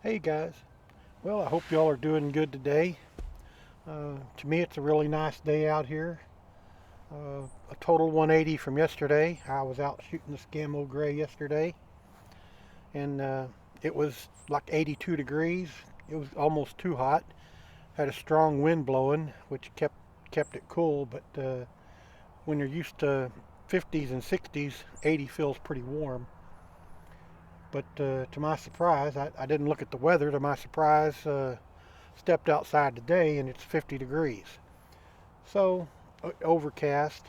Hey guys, well I hope y'all are doing good today. To me it's a really nice day out here. A total 180 from yesterday. I was out shooting this Gamo Gray yesterday and it was like 82 degrees. It was almost too hot. Had a strong wind blowing which kept it cool, but when you're used to 50s and 60s, 80 feels pretty warm. But to my surprise, I didn't look at the weather. To my surprise, stepped outside today and it's 50 degrees. So overcast,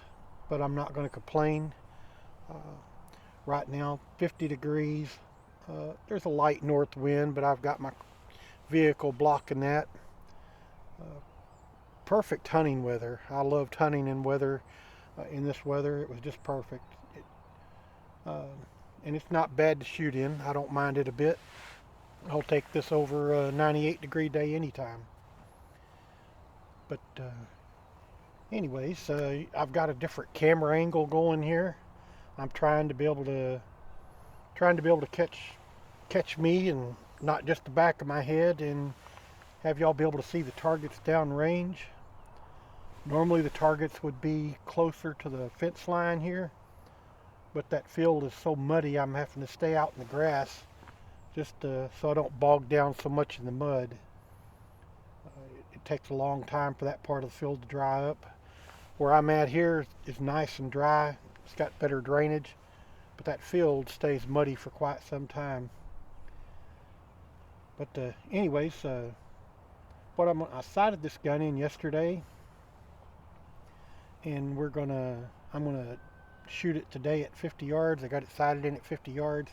but I'm not going to complain. Uh, right now, 50 degrees. There's a light north wind, but I've got my vehicle blocking that. Uh, Perfect hunting weather. I loved hunting in weather. In this weather, it was just perfect. Uh, and it's not bad to shoot in. I don't mind it a bit. I'll take this over a 98-degree day anytime. But anyways, I've got a different camera angle going here. I'm trying to be able to catch me and not just the back of my head, and have y'all be able to see the targets down range. Normally the targets would be closer to the fence line here, but that field is so muddy I'm having to stay out in the grass just so I don't bog down so much in the mud. It takes a long time for that part of the field to dry up. Where I'm at here is nice and dry. It's got better drainage, but that field stays muddy for quite some time. But anyways, I sighted this gun in yesterday, and I'm gonna shoot it today at 50 yards. I got it sighted in at 50 yards.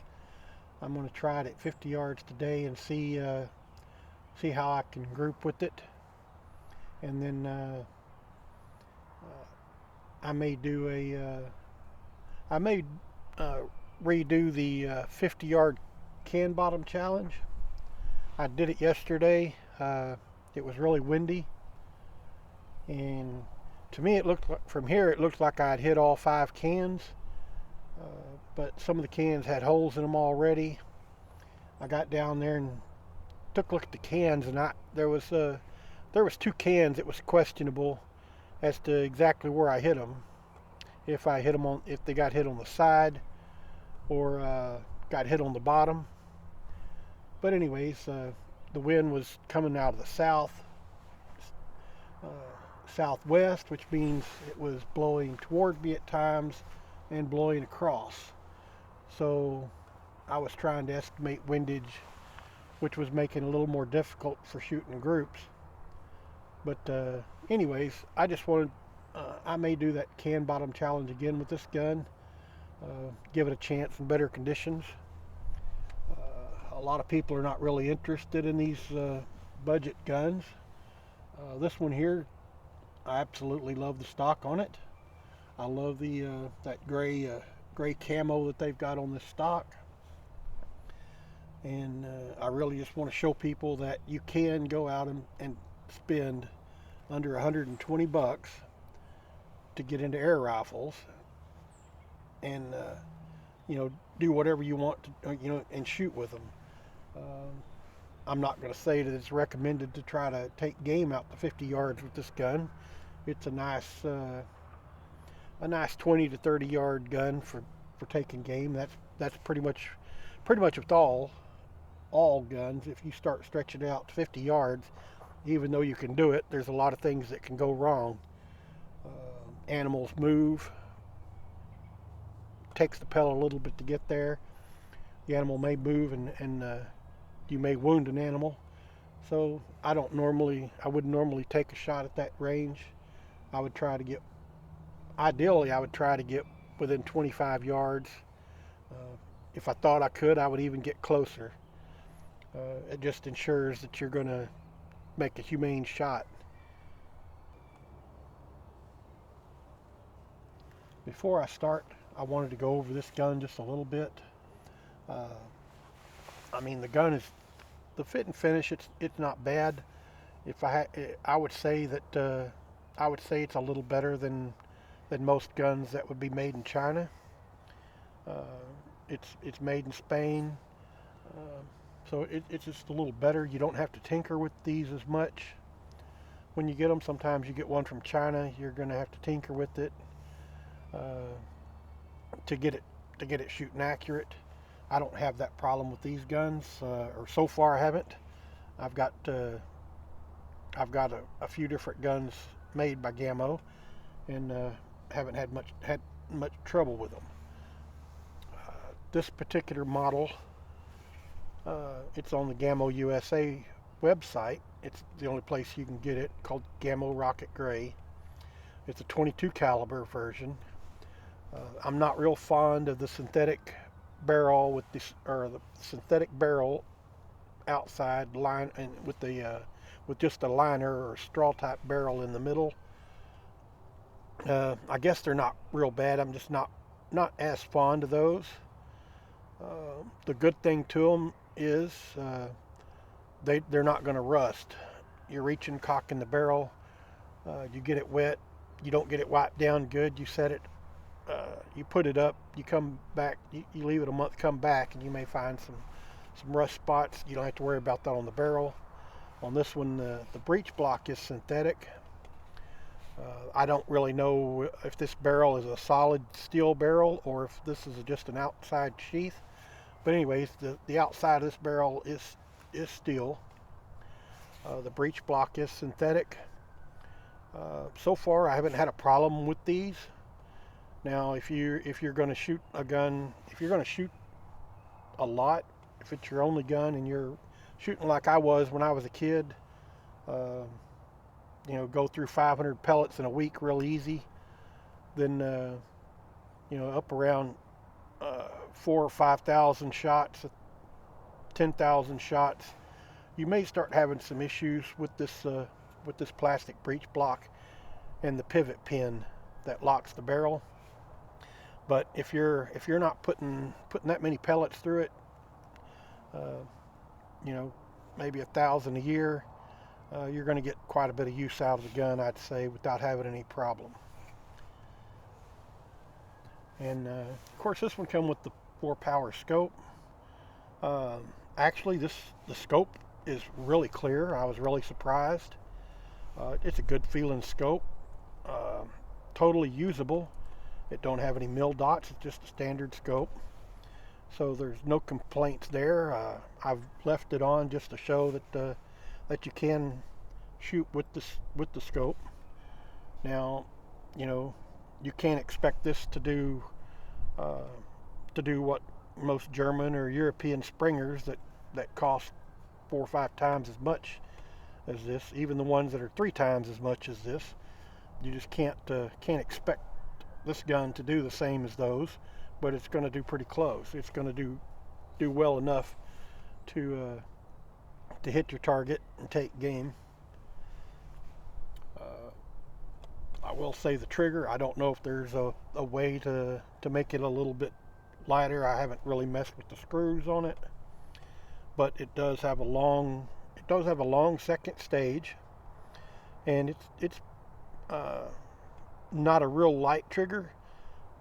I'm gonna try it at 50 yards today and see how I can group with it, and then I may do I may redo the 50 yard can bottom challenge. I did it yesterday. It was really windy, and to me, from here it looked like I'd hit all 5 cans, uh, but some of the cans had holes in them already. I got down there and took a look at the cans, and there was 2 cans. It was questionable as to exactly where I hit them. If they got hit on the side or got hit on the bottom. But anyways, the wind was coming out of the uh, southwest, which means it was blowing toward me at times and blowing across. So I was trying to estimate windage, which was making it a little more difficult for shooting in groups. But anyways, I may do that can bottom challenge again with this gun, give it a chance in better conditions. A lot of people are not really interested in these budget guns. This one here, I absolutely love the stock on it. I love the that gray camo that they've got on this stock, and I really just want to show people that you can go out and spend under 120 bucks to get into air rifles, and you know, do whatever you want to, and shoot with them. Um, I'm not going to say that it's recommended to try to take game out to 50 yards with this gun. It's a nice 20 to 30 yard gun for taking game. That's pretty much with all guns. If you start stretching out 50 yards, even though you can do it, there's a lot of things that can go wrong. Animals move. Takes the pellet a little bit to get there. The animal may move, and you may wound an animal. So I wouldn't normally take a shot at that range. I would try to get, ideally, I would try to get within 25 yards. Uh, if I thought I could, I would even get closer. It just ensures that you're going to make a humane shot. Before I start, I wanted to go over this gun just a little bit. Uh, I mean, the fit and finish. It's not bad. If I would say that I would say it's a little better than most guns that would be made in China. Uh, it's made in Spain. Uh, So it's just a little better. You don't have to tinker with these as much when you get them. Sometimes you get one from China, you're going to have to tinker with it uh, to get it shooting accurate. I don't have that problem with these guns, or so far I haven't. I've got uh, I've got a few different guns made by Gamo, and haven't had much trouble with them. This particular model, it's on the Gamo USA website. It's the only place you can get it, called Gamo Rocket Gray. It's a 22 caliber version. I'm not real fond of the synthetic barrel with this, or the synthetic barrel outside line, and with just a liner or straw type barrel in the middle. I guess they're not real bad. I'm just not as fond of those. The good thing to them is they're not going to rust. You're reaching, cocking the barrel. You get it wet. You don't get it wiped down good. You set it. You put it up. You come back. You leave it a month. Come back, and you may find some rust spots. You don't have to worry about that on the barrel. On this one, the breech block is synthetic. I don't really know if this barrel is a solid steel barrel or if this is just an outside sheath. But anyways, the outside of this barrel is steel. The breech block is synthetic. So far, I haven't had a problem with these. Now, if you're going to shoot a gun, if you're going to shoot a lot, if it's your only gun and you're shooting like I was when I was a kid, go through 500 pellets in a week real easy, then up around 4,000 or 5,000 shots, 10,000 shots, you may start having some issues with this plastic breech block and the pivot pin that locks the barrel. But if you're not putting that many pellets through it, maybe 1,000 a year, you're going to get quite a bit of use out of the gun, I'd say, without having any problem. And of course, this one comes with the 4-power scope. Actually, the scope is really clear. I was really surprised. It's a good feeling scope. Totally usable. It don't have any mil dots. It's just a standard scope. So there's no complaints there. I've left it on just to show that you can shoot with the scope. Now, you can't expect this to do what most German or European Springers that cost 4 or 5 times as much as this. Even the ones that are 3 times as much as this, you just can't expect this gun to do the same as those. But it's going to do pretty close. It's going to do well enough to hit your target and take game. I will say the trigger, I don't know if there's a way to make it a little bit lighter. I haven't really messed with the screws on it, but it does have a long second stage, and it's not a real light trigger,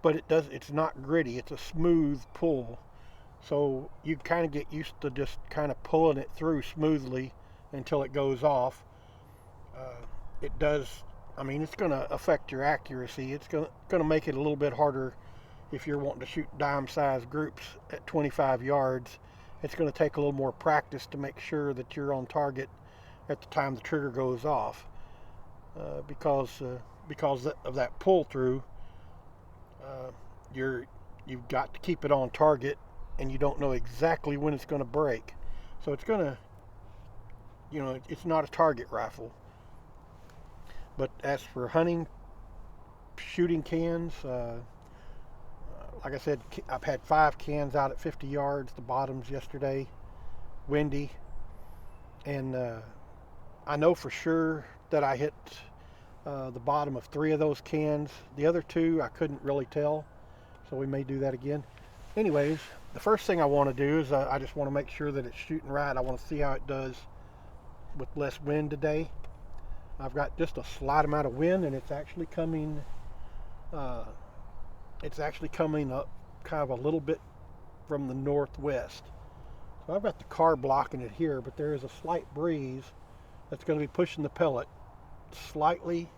but it's not gritty. It's a smooth pull, so you kind of get used to just kind of pulling it through smoothly until it goes off. It does. I mean, it's going to affect your accuracy. It's going to make it a little bit harder if you're wanting to shoot dime-sized groups at 25 yards. It's going to take a little more practice to make sure that you're on target at the time the trigger goes off, because of that pull through. You've got to keep it on target, and you don't know exactly when it's going to break. So it's going to, it's not a target rifle. But as for hunting, shooting cans, like I said, I've had 5 cans out at 50 yards, the bottoms yesterday, windy, and I know for sure that I hit the bottom of 3 of those cans. The other 2 I couldn't really tell, so we may do that again. Anyways, the first thing I want to do is I just want to make sure that it's shooting right. I want to see how it does with less wind today. I've got just a slight amount of wind, and it's actually coming up kind of a little bit from the northwest. So I've got the car blocking it here, but there is a slight breeze that's going to be pushing the pellet slightly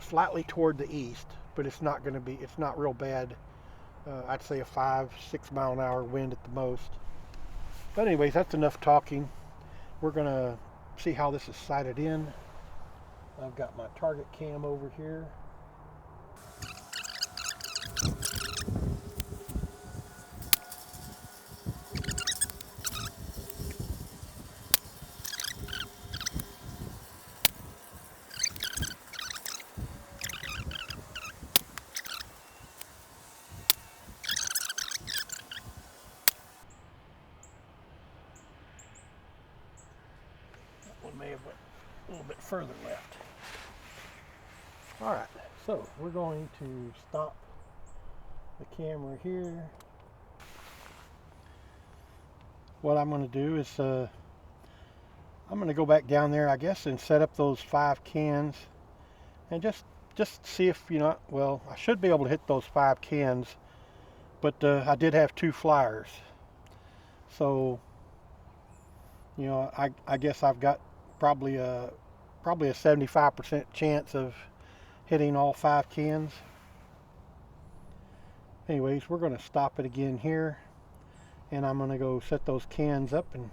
slightly toward the east, but it's not real bad. I'd say a 5-6 mile an hour wind at the most. But anyways, that's enough talking. We're going to see how this is sighted in. I've got my target cam over here. One may have went a little bit further left. Alright, so we're going to stop the camera here. What I'm going to do is I'm going to go back down there, I guess, and set up those 5 cans and just see if, well, I should be able to hit those 5 cans, but I did have 2 flyers. So, I guess I've got probably a 75% chance of hitting all 5 cans. Anyways, we're going to stop it again here, and I'm going to go set those cans up and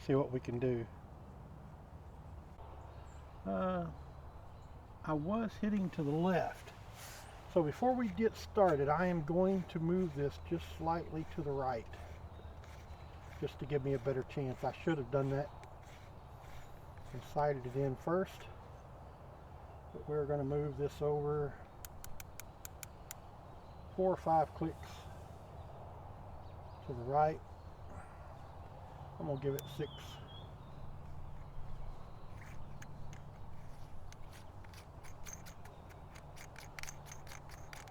see what we can do. I was hitting to the left, so before we get started, I am going to move this just slightly to the right, just to give me a better chance. I should have done that and sighted it in first, but we're going to move this over 4 or 5 clicks to the right. I'm going to give it 6.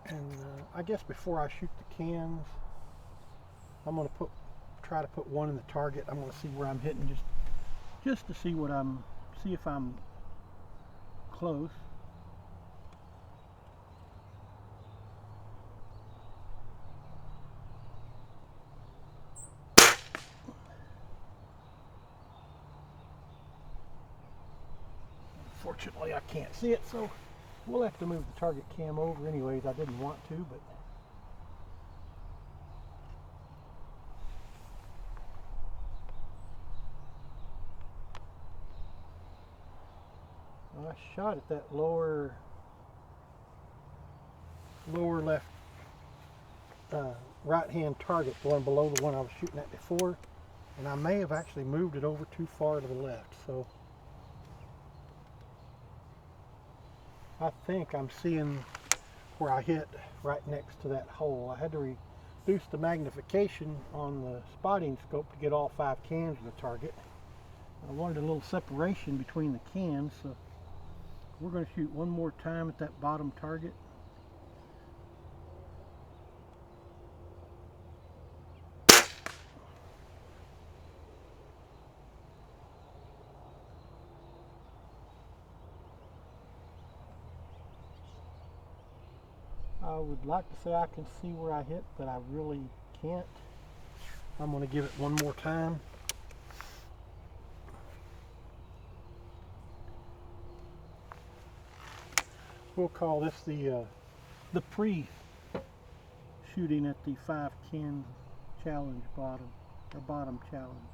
And I guess before I shoot the cans, I'm going to try to put one in the target. I'm going to see where I'm hitting, just to see if I'm close. Unfortunately, I can't see it, so we'll have to move the target cam over anyways. I didn't want to, but I shot at that lower left right hand target, the one below the one I was shooting at before, and I may have actually moved it over too far to the left, so I think I'm seeing where I hit right next to that hole. I had to reduce the magnification on the spotting scope to get all 5 cans of the target. I wanted a little separation between the cans, so we're going to shoot one more time at that bottom target. I would like to say I can see where I hit, but I really can't. I'm going to give it one more time. We'll call this the pre-shooting at the 5 can challenge bottom challenge.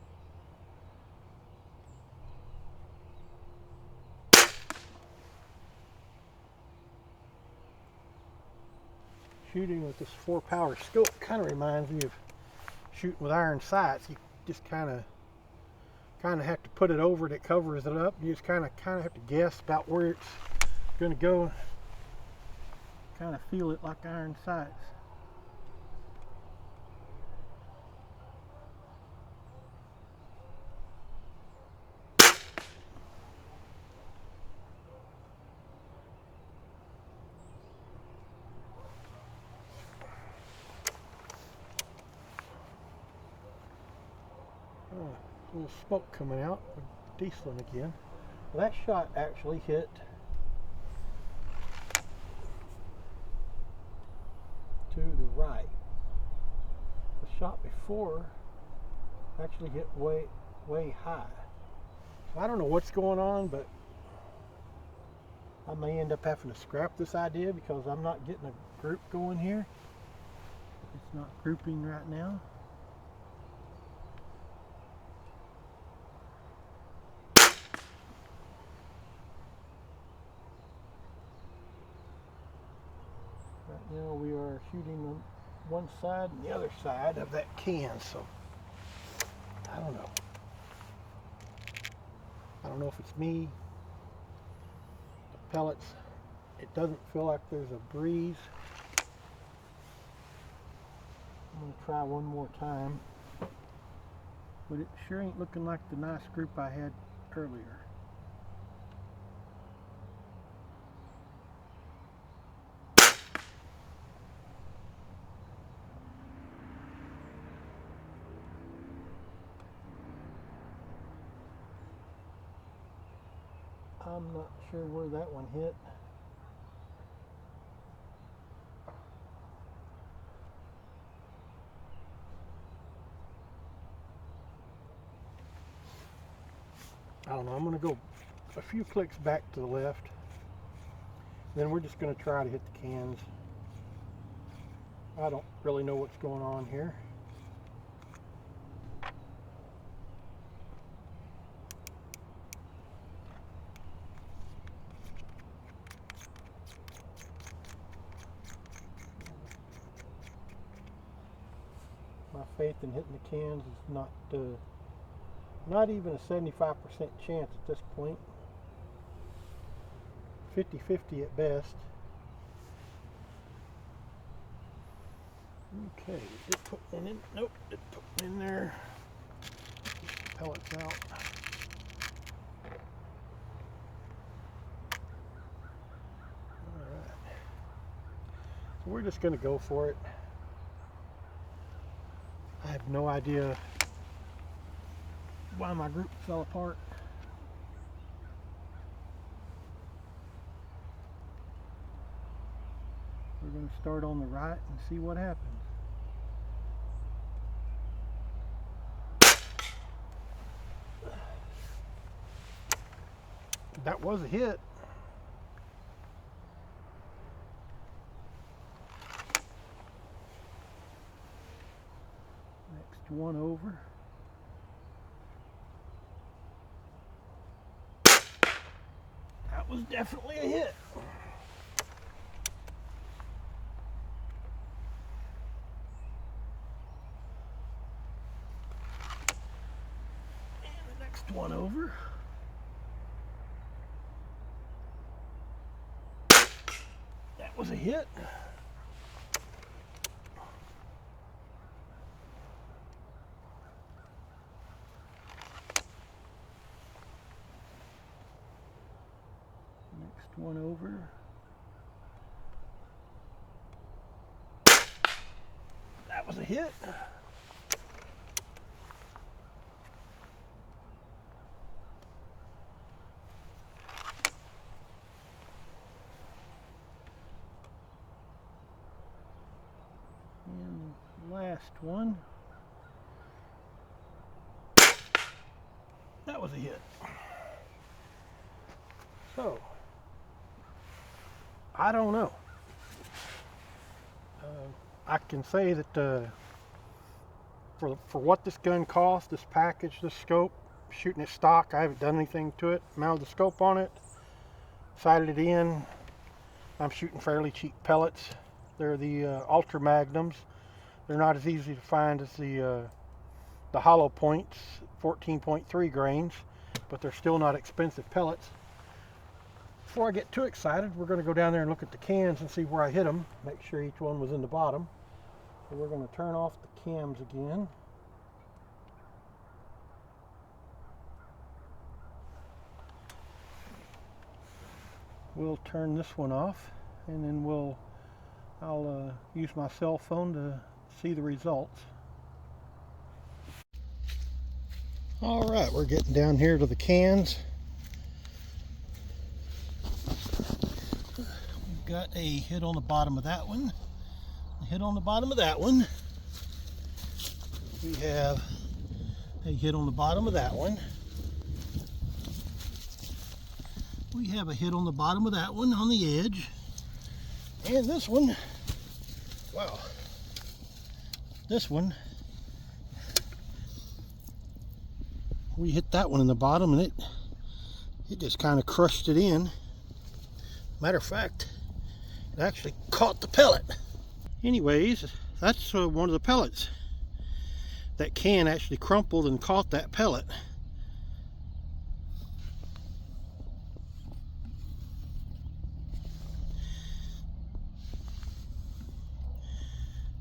Shooting with this 4-power scope kind of reminds me of shooting with iron sights. You just kind of have to put it over and it covers it up. You just kind of have to guess about where it's going to go. Kind of feel it like iron sights. A little smoke coming out. Dieseling again. Well, that shot actually hit to the right. The shot before actually hit way high. So I don't know what's going on, but I may end up having to scrap this idea because I'm not getting a group going here. It's not grouping right now. Right now we are shooting on one side and the other side of that can, so I don't know. I don't know if it's me. The pellets, it doesn't feel like there's a breeze. I'm going to try one more time, but it sure ain't looking like the nice group I had earlier. I'm not sure where that one hit. I don't know, I'm going to go a few clicks back to the left. Then we're just going to try to hit the cans. I don't really know what's going on here. My faith in hitting the cans is not even a 75% chance at this point. 50-50 at best. Okay, did put one in. Nope, did put one in there. Get the pellets out. Alright. So we're just going to go for it. I have no idea why my group fell apart. We're going to start on the right and see what happens. That was a hit. Next one over. That was definitely a hit. And the next one over. That was a hit. Next one over. That was a hit. And last one. That was a hit. So, I don't know. I can say that for what this gun cost, this package, this scope, shooting it stock, I haven't done anything to it. Mounted the scope on it, sighted it in. I'm shooting fairly cheap pellets. They're the Ultra Magnums. They're not as easy to find as the hollow points, 14.3 grains, but they're still not expensive pellets. Before I get too excited, we're going to go down there and look at the cans and see where I hit them, make sure each one was in the bottom. So we're going to turn off the cams again. We'll turn this one off, and then I'll use my cell phone to see the results. All right, we're getting down here to the cans. We've got a hit on the bottom of that one, a hit on the bottom of that one. We have They hit on the bottom of that one. We have a hit on the bottom of that one on the edge. And this one, wow, this one, we hit that one in the bottom and it just kind of crushed it in. Matter of fact, it actually caught the pellet. Anyways, that's one of the pellets. That can actually crumpled and caught that pellet.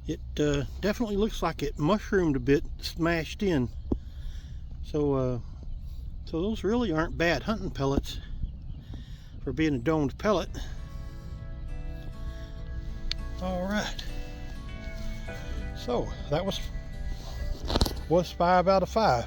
It definitely looks like it mushroomed a bit, smashed in. So those really aren't bad hunting pellets for being a domed pellet. All right. So that was 5 out of 5.